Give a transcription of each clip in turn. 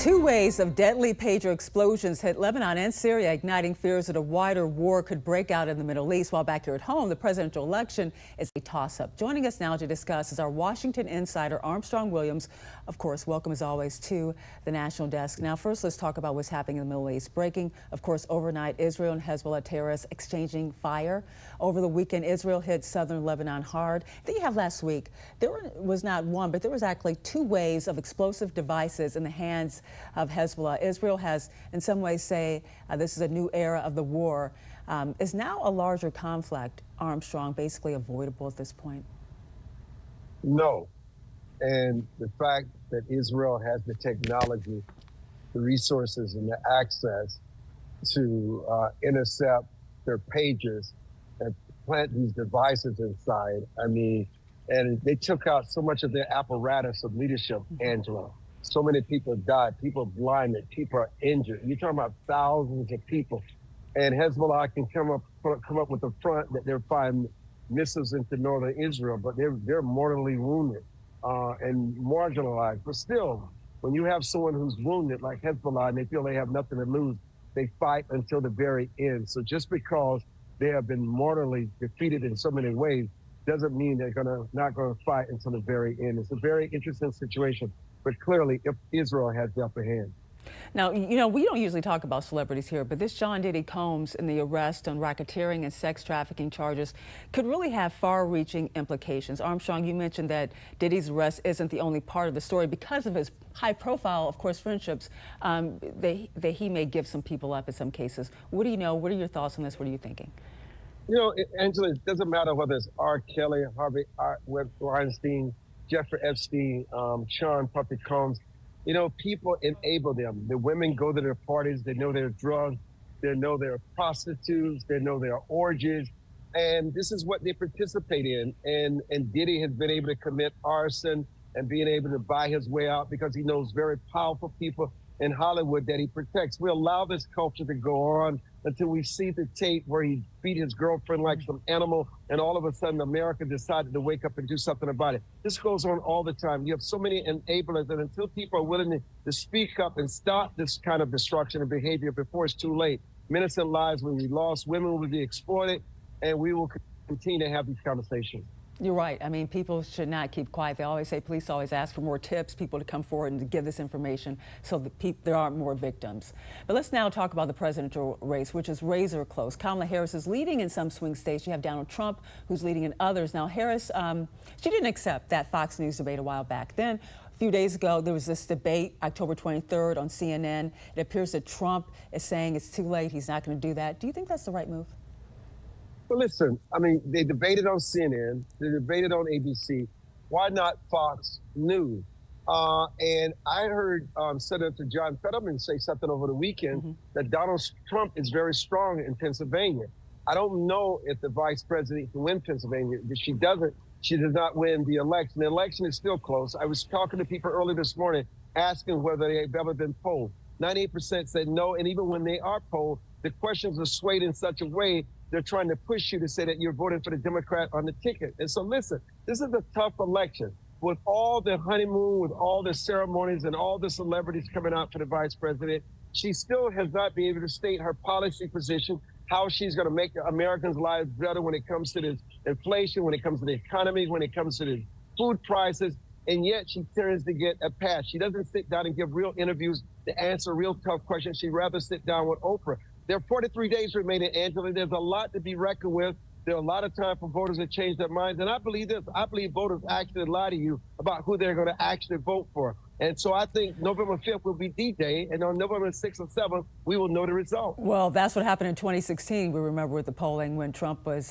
Two waves of deadly pager explosions hit Lebanon and Syria, igniting fears that a wider war could break out in the Middle East. While back here at home, the presidential election is a toss-up. Joining us now to discuss is our Washington insider, Armstrong Williams. Of course, welcome as always to the National Desk. Now, first, let's talk about what's happening in the Middle East. Breaking, of course, overnight, Israel and Hezbollah terrorists exchanging fire. Over the weekend, Israel hit southern Lebanon hard. Then you have last week, there was not one, but there was actually two waves of explosive devices in the hands of Hezbollah. Israel has, in some ways, say this is a new era of the war. Is now a larger conflict, Armstrong, basically avoidable at this point? No. And the fact that Israel has the technology, the resources, and the access to intercept their pagers and plant these devices inside, I mean, and they took out so much of their apparatus of leadership, Angelo. So many people died, people blinded, people are injured. You're talking about thousands of people. And Hezbollah can come up with a front that they're firing missiles into northern Israel, but they're mortally wounded and marginalized. But still, when you have someone who's wounded like Hezbollah and they feel they have nothing to lose, they fight until the very end. So just because they have been mortally defeated in so many ways doesn't mean they're not gonna fight until the very end. It's a very interesting situation. But clearly, if Israel has the upper hand. Now, you know, we don't usually talk about celebrities here, but this John Diddy Combs and the arrest on racketeering and sex trafficking charges could really have far-reaching implications. Armstrong, you mentioned that Diddy's arrest isn't the only part of the story because of his high-profile, of course, friendships, that he may give some people up in some cases. What do you know? What are your thoughts on this? What are you thinking? You know, Angela, it doesn't matter whether it's R. Kelly, Harvey Weinstein, Jeffrey Epstein, Sean Puffy Combs. You know, people enable them. The women go to their parties. They know they're drugs. They know they're prostitutes. They know they're orgies. And this is what they participate in. And Diddy has been able to commit arson and being able to buy his way out because he knows very powerful people in Hollywood that he protects. We allow this culture to go on until we see the tape where he beat his girlfriend like some animal, and all of a sudden America decided to wake up and do something about it. This goes on all the time. You have so many enablers, and until people are willing to speak up and stop this kind of destruction and behavior before it's too late, innocent lives will be lost, women will be exploited, and we will continue to have these conversations. You're right. I mean, people should not keep quiet. They always say, police always ask for more tips, people to come forward and to give this information so that there aren't more victims. But let's now talk about the presidential race, which is razor close. Kamala Harris is leading in some swing states. You have Donald Trump, who's leading in others. Now, Harris, she didn't accept that Fox News debate a while back. Then, a few days ago, there was this debate, October 23rd on CNN. It appears that Trump is saying it's too late. He's not going to do that. Do you think that's the right move? Well, listen, I mean, they debated on CNN, they debated on ABC. Why not Fox News? And I heard Senator John Fetterman say something over the weekend that Donald Trump is very strong in Pennsylvania. I don't know if the vice president can win Pennsylvania. If she does not win the election. The election is still close. I was talking to people early this morning asking whether they've ever been polled. 98% said no, and even when they are polled, the questions are swayed in such a way they're trying to push you to say that you're voting for the Democrat on the ticket. And so listen, this is a tough election. With all the honeymoon, with all the ceremonies and all the celebrities coming out for the vice president, she still has not been able to state her policy position, how she's going to make Americans' lives better when it comes to this inflation, when it comes to the economy, when it comes to the food prices. And yet she tends to get a pass. She doesn't sit down and give real interviews to answer real tough questions. She'd rather sit down with Oprah. There are 43 days remaining, Angela. There's a lot to be reckoned with. There are a lot of time for voters to change their minds. And I believe this. I believe voters actually lie to you about who they're going to actually vote for. And so I think November 5th will be D-Day. And on November 6th or 7th, we will know the result. Well, that's what happened in 2016. We remember with the polling when Trump was,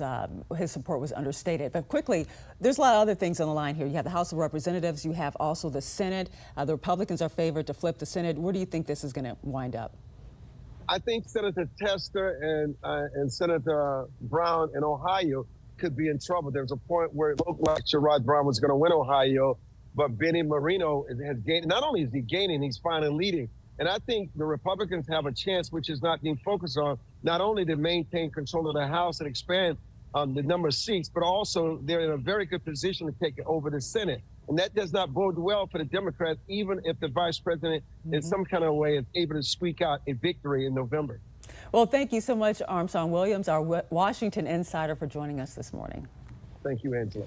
his support was understated. But quickly, there's a lot of other things on the line here. You have the House of Representatives. You have also the Senate. The Republicans are favored to flip the Senate. Where do you think this is going to wind up? I think Senator Tester and Senator Brown in Ohio could be in trouble. There's a point where it looked like Sherrod Brown was going to win Ohio, but Benny Marino has gained. Not only is he gaining, he's finally leading. And I think the Republicans have a chance, which is not being focused on, not only to maintain control of the House and expand the number of seats, but also they're in a very good position to take over the Senate. And that does not bode well for the Democrats, even if the vice president in some kind of way is able to squeak out a victory in November. Well, thank you so much, Armstrong Williams, our Washington insider, for joining us this morning. Thank you, Angelo.